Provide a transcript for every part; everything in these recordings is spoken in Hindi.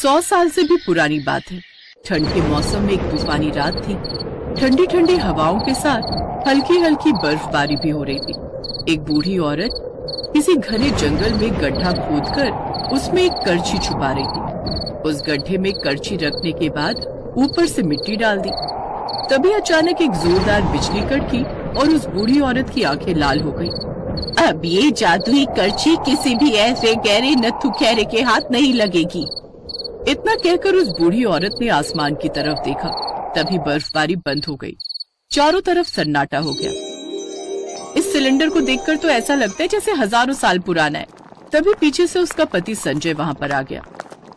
100 साल से भी पुरानी बात है। ठंड के मौसम में एक तूफानी रात थी। ठंडी ठंडी हवाओं के साथ हल्की हल्की बर्फबारी भी हो रही थी। एक बूढ़ी औरत किसी घने जंगल में गड्ढा खोदकर उसमें एक करछी छुपा रही थी। उस गड्ढे में करछी रखने के बाद ऊपर से मिट्टी डाल दी। तभी अचानक एक जोरदार बिजली कड़की और उस बूढ़ी औरत की आंखें लाल हो गई। अब ये जादुई करछी किसी भी ऐसे गहरे नत्थु खैरे के हाथ नहीं लगेगी। इतना कहकर उस बूढ़ी औरत ने आसमान की तरफ देखा। तभी बर्फबारी बंद हो गई। चारों तरफ सन्नाटा हो गया। इस सिलेंडर को देखकर तो ऐसा लगता है जैसे हजारों साल पुराना है। तभी पीछे से उसका पति संजय वहाँ पर आ गया।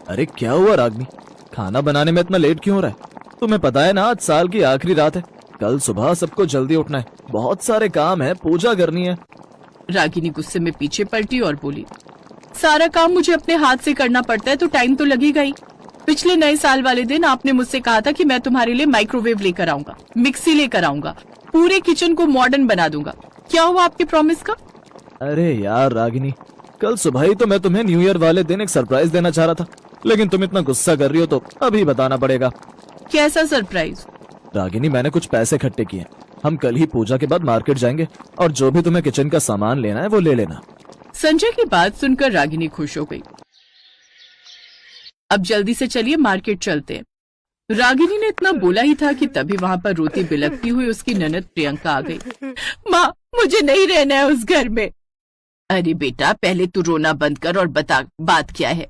अरे क्या हुआ रागिनी, खाना बनाने में इतना लेट क्यों हो रहा है? तुम्हें पता है ना आज साल की आखिरी रात है। कल सुबह सबको जल्दी उठना है, बहुत सारे काम है, पूजा करनी है। रागिनी गुस्से में पीछे पलटी और बोली, सारा काम मुझे अपने हाथ से करना पड़ता है तो टाइम तो लगेगा ही। पिछले नए साल वाले दिन आपने मुझसे कहा था कि मैं तुम्हारे लिए माइक्रोवेव लेकर आऊंगा, मिक्सी लेकर आऊंगा, पूरे किचन को मॉडर्न बना दूंगा। क्या हुआ आपके प्रॉमिस का? अरे यार रागिनी, कल सुबह ही तो मैं तुम्हें न्यू ईयर वाले दिन एक सरप्राइज देना चाह रहा था, लेकिन तुम इतना गुस्सा कर रही हो तो अभी बताना पड़ेगा। कैसा सरप्राइज? रागिनी, मैंने कुछ पैसे इकट्ठे किए। हम कल ही पूजा के बाद मार्केट जाएंगे और जो भी तुम्हें किचन का सामान लेना है वो ले लेना। संजय की बात सुनकर रागिनी खुश हो गई। अब जल्दी से चलिए, मार्केट चलते हैं। रागिनी ने इतना बोला ही था कि तभी वहाँ पर रोती बिलखती हुई उसकी ननद प्रियंका आ गई। माँ, मुझे नहीं रहना है उस घर में। अरे बेटा, पहले तू रोना बंद कर और बता बात क्या है।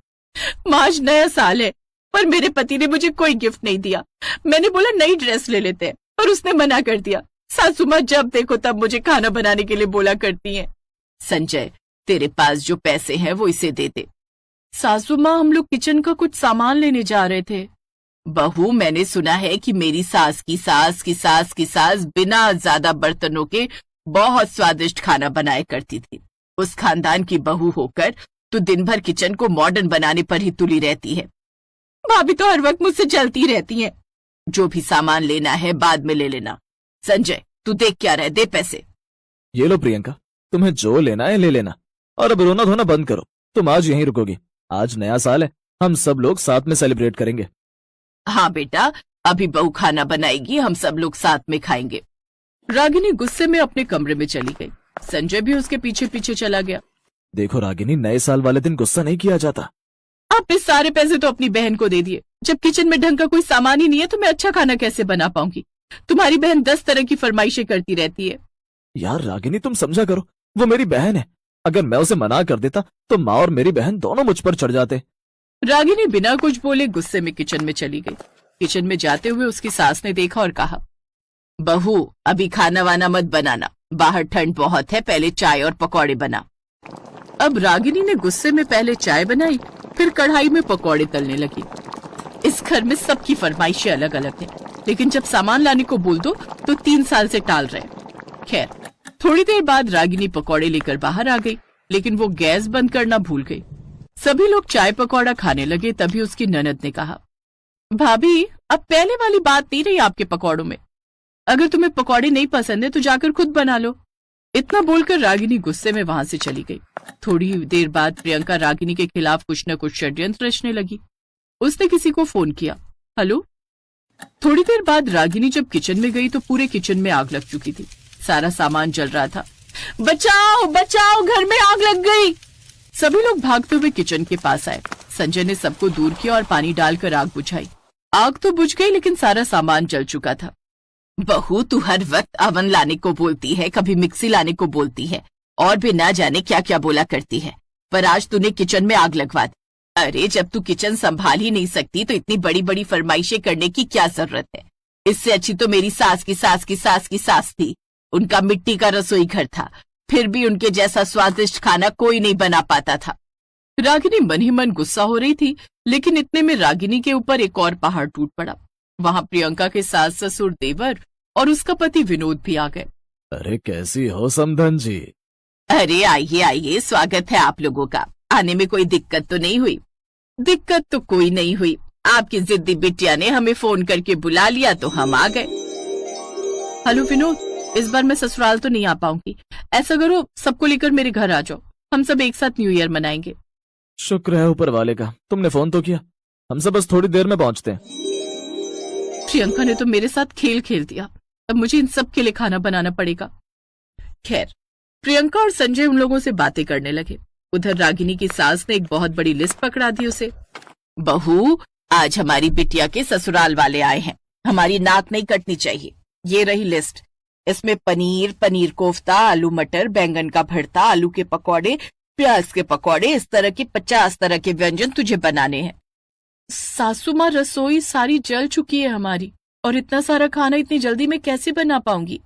माँ, आज नया साल है पर मेरे पति ने मुझे कोई गिफ्ट नहीं दिया। मैंने बोला नई ड्रेस ले लेते हैं और उसने मना कर दिया। सासू माँ जब देखो तब मुझे खाना बनाने के लिए बोला करती हैं। संजय, तेरे पास जो पैसे हैं वो इसे दे दे। सासू माँ, हम लोग किचन का कुछ सामान लेने जा रहे थे। बहू, मैंने सुना है कि मेरी सास की सास की सास की सास बिना ज्यादा बर्तनों के बहुत स्वादिष्ट खाना बनाया करती थी। उस खानदान की बहू होकर तू दिन भर किचन को मॉडर्न बनाने पर ही तुली रहती है। भाभी तो हर वक्त मुझसे चलती रहती हैं। जो भी सामान लेना है बाद में ले लेना। संजय, तू देख क्या रहे, दे पैसे। ये लो प्रियंका, तुम्हें जो लेना है ले लेना और अब रोना धोना बंद करो। तुम आज यहीं रुकोगी। आज नया साल है, हम सब लोग साथ में सेलिब्रेट करेंगे। हाँ बेटा, अभी बहू खाना बनाएगी, हम सब लोग साथ में खाएंगे। रागिनी गुस्से में अपने कमरे में चली गई। संजय भी उसके पीछे पीछे चला गया। देखो रागिनी, नए साल वाले दिन गुस्सा नहीं किया जाता। आपने सारे पैसे तो अपनी बहन को दे दिए। जब किचन में ढंग का कोई सामान ही नहीं है तो मैं अच्छा खाना कैसे बना पाऊंगी? तुम्हारी बहन 10 तरह की फरमाइशें करती रहती है। यार रागिनी, तुम समझा करो, वो मेरी बहन है। अगर मैं उसे मना कर देता तो माँ और मेरी बहन दोनों मुझ पर चढ़ जाते। रागिनी बिना कुछ बोले गुस्से में किचन में चली गई। किचन में जाते हुए उसकी सास ने देखा और कहा, बहू, अभी खाना वाना मत बनाना, बाहर ठंड बहुत है, पहले चाय और पकौड़े बना। अब रागिनी ने गुस्से में पहले चाय बनाई, फिर कढ़ाई में पकौड़े तलने लगी। इस घर में सबकी फरमाइशें अलग अलग हैं, लेकिन जब सामान लाने को बोल दो तो 3 साल से टाल रहे। खैर, थोड़ी देर बाद रागिनी पकौड़े लेकर बाहर आ गई, लेकिन वो गैस बंद करना भूल गई। सभी लोग चाय पकौड़ा खाने लगे। तभी उसकी ननद ने कहा, भाभी, अब पहले वाली बात नहीं रही आपके पकौड़ों में। अगर तुम्हें पकौड़े नहीं पसंद है तो जाकर खुद बना लो। इतना बोलकर रागिनी गुस्से में वहां से चली गई। थोड़ी देर बाद प्रियंका रागिनी के खिलाफ कुछ न कुछ षड्यंत्र रचने लगी। उसने किसी को फोन किया। हेलो। थोड़ी देर बाद रागिनी जब किचन में गई तो पूरे किचन में आग लग चुकी थी। सारा सामान जल रहा था। बचाओ बचाओ, घर में आग लग गई। सभी लोग भागते हुए किचन के पास आए। संजय ने सबको दूर किया और पानी डालकर आग बुझाई। आग तो बुझ गई, लेकिन सारा सामान जल चुका था। बहू, तू हर वक्त अवन लाने को बोलती है, कभी मिक्सी लाने को बोलती है और भी ना जाने क्या क्या बोला करती है, पर आज तूने किचन में आग लगवा दी। अरे, जब तू किचन संभाल ही नहीं सकती तो इतनी बड़ी बड़ी फरमाइशें करने की क्या जरूरत है? इससे अच्छी तो मेरी सास की सास की सास की सास थी। उनका मिट्टी का रसोई घर था, फिर भी उनके जैसा स्वादिष्ट खाना कोई नहीं बना पाता था। रागिनी मन ही मन गुस्सा हो रही थी, लेकिन इतने में रागिनी के ऊपर एक और पहाड़ टूट पड़ा। वहां प्रियंका के सास ससुर देवर और उसका पति विनोद भी आ गए। अरे कैसी हो समधन जी? अरे आइए आइए, स्वागत है आप लोगों का। आने में कोई दिक्कत तो नहीं हुई? दिक्कत तो कोई नहीं हुई। आपकी जिद्दी बिटिया ने हमें फोन करके बुला लिया तो हम आ गए। हेलो विनोद, इस बार मैं ससुराल तो नहीं आ पाऊंगी। ऐसा करो, सबको लेकर मेरे घर आ जाओ, हम सब एक साथ न्यू ईयर मनाएंगे। शुक्र है ऊपर वाले का, तुमने फोन तो किया। हम सब बस थोड़ी देर में पहुंचते हैं। प्रियंका ने तो मेरे साथ खेल खेल दिया, अब मुझे इन सब के लिए खाना बनाना पड़ेगा। खैर, प्रियंका और संजय उन लोगों से बातें करने लगे। उधर रागिनी की सास ने एक बहुत बड़ी लिस्ट पकड़ा दी उसे। बहू, आज हमारी बिटिया के ससुराल वाले आए हैं, हमारी नाक नहीं कटनी चाहिए। ये रही लिस्ट, इसमें पनीर, पनीर कोफ्ता, आलू मटर, बैंगन का भरता, आलू के पकौड़े, प्याज के पकौड़े, इस तरह के 50 तरह के व्यंजन तुझे बनाने हैं। सासू माँ, रसोई सारी जल चुकी है हमारी, और इतना सारा खाना इतनी जल्दी मैं कैसे बना पाऊंगी?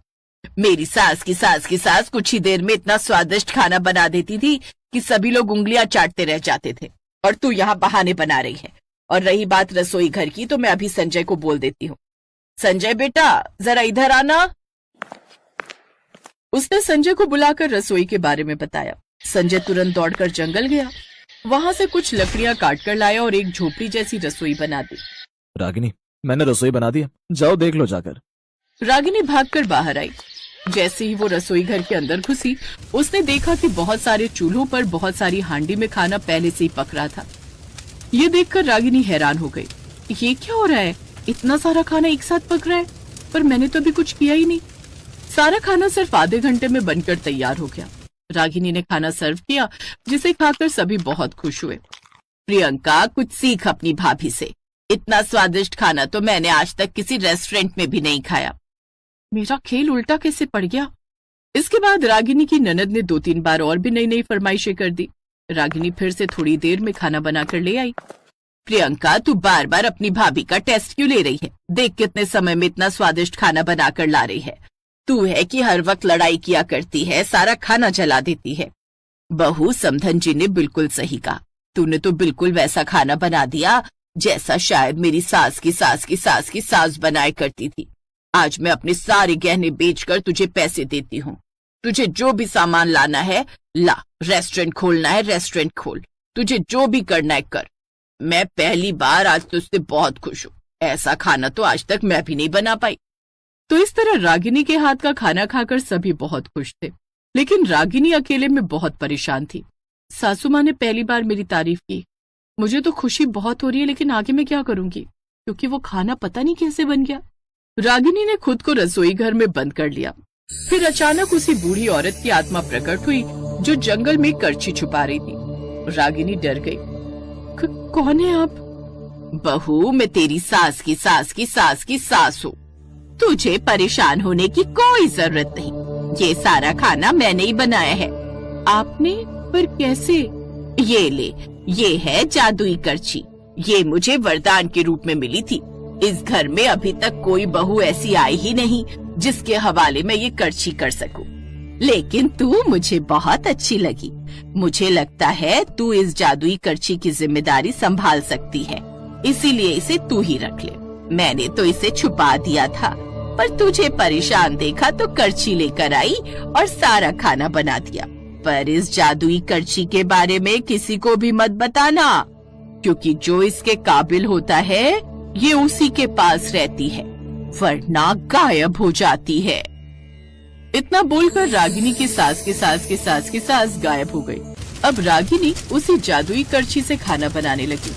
मेरी सास की सास कुछ ही देर में इतना स्वादिष्ट खाना बना देती थी कि सभी लोग उंगलियां चाटते रह जाते थे, और तू यहाँ बहाने बना रही है। और रही बात रसोई घर की, तो मैं अभी संजय को बोल देती हूँ। संजय बेटा, जरा इधर आना। उसने संजय को बुलाकर रसोई के बारे में बताया। संजय तुरंत दौड़कर जंगल गया, वहां से कुछ लकड़ियां काटकर लाया और एक झोपड़ी जैसी रसोई बना दी। रागिनी, मैंने रसोई बना दी है, जाओ देख लो जाकर। रागिनी भागकर बाहर आई। जैसे ही वो रसोई घर के अंदर घुसी, उसने देखा कि बहुत सारे चूल्हों पर बहुत सारी हांडी में खाना पहले से ही पक रहा था। ये देखकर रागिनी हैरान हो गई। ये क्या हो रहा है? इतना सारा खाना एक साथ पक रहा है, पर मैंने तो अभी कुछ किया ही नहीं। सारा खाना सिर्फ आधे घंटे में बनकर तैयार हो गया। रागिनी ने खाना सर्व किया, जिसे खाकर सभी बहुत खुश हुए। प्रियंका, कुछ सीख अपनी भाभी से। इतना स्वादिष्ट खाना तो मैंने आज तक किसी रेस्टोरेंट में भी नहीं खाया। मेरा खेल उल्टा कैसे पड़ गया? इसके बाद रागिनी की ननद ने 2-3 बार और भी नई नई फरमाइशें कर दी। रागिनी फिर से थोड़ी देर में खाना बनाकर ले आई। प्रियंका, तू बार बार अपनी भाभी का टेस्ट क्यों ले रही है? देख कितने समय में इतना स्वादिष्ट खाना बनाकर ला रही है। तू है कि हर वक्त लड़ाई किया करती है, सारा खाना जला देती है। बहू, समधन जी ने बिल्कुल सही कहा। तूने तो बिल्कुल वैसा खाना बना दिया जैसा शायद मेरी सास की सास की सास की सास बनाया करती थी। आज मैं अपने सारे गहने बेचकर तुझे पैसे देती हूँ। तुझे जो भी सामान लाना है ला, रेस्टोरेंट खोलना है रेस्टोरेंट खोल, तुझे जो भी करना है कर। मैं पहली बार आज तुझसे बहुत खुश हूँ। ऐसा खाना तो आज तक मैं भी नहीं बना पाई। तो इस तरह रागिनी के हाथ का खाना खाकर सभी बहुत खुश थे, लेकिन रागिनी अकेले में बहुत परेशान थी। सासू माँ ने पहली बार मेरी तारीफ की। मुझे तो खुशी बहुत हो रही है, लेकिन आगे मैं क्या करूंगी, क्योंकि वो खाना पता नहीं कैसे बन गया। रागिनी ने खुद को रसोई घर में बंद कर लिया। फिर अचानक उसी बूढ़ी औरत की आत्मा प्रकट हुई जो जंगल में करछी छुपा रही थी। रागिनी डर गई। कौन है आप? बहू, मैं तेरी सास की सास की सास की सास हूँ। तुझे परेशान होने की कोई जरूरत नहीं। ये सारा खाना मैंने ही बनाया है। आपने? पर कैसे? ये ले, ये है जादुई करछी। ये मुझे वरदान के रूप में मिली थी। इस घर में अभी तक कोई बहू ऐसी आई ही नहीं जिसके हवाले मैं ये करछी कर सकूं। लेकिन तू मुझे बहुत अच्छी लगी। मुझे लगता है तू इस जादुई करछी की जिम्मेदारी संभाल सकती है, इसीलिए इसे तू ही रख ले। मैंने तो इसे छुपा दिया था, पर तुझे परेशान देखा तो करछी लेकर आई और सारा खाना बना दिया। पर इस जादुई करछी के बारे में किसी को भी मत बताना, क्योंकि जो इसके काबिल होता है ये उसी के पास रहती है, वरना गायब हो जाती है। इतना बोलकर रागिनी की सास की सास की सास की सास गायब हो गई। अब रागिनी उसी जादुई करछी से खाना बनाने लगी,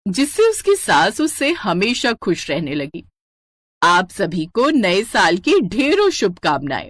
जिससे उसकी सास उससे हमेशा खुश रहने लगी। आप सभी को नए साल की ढेरों शुभकामनाएं।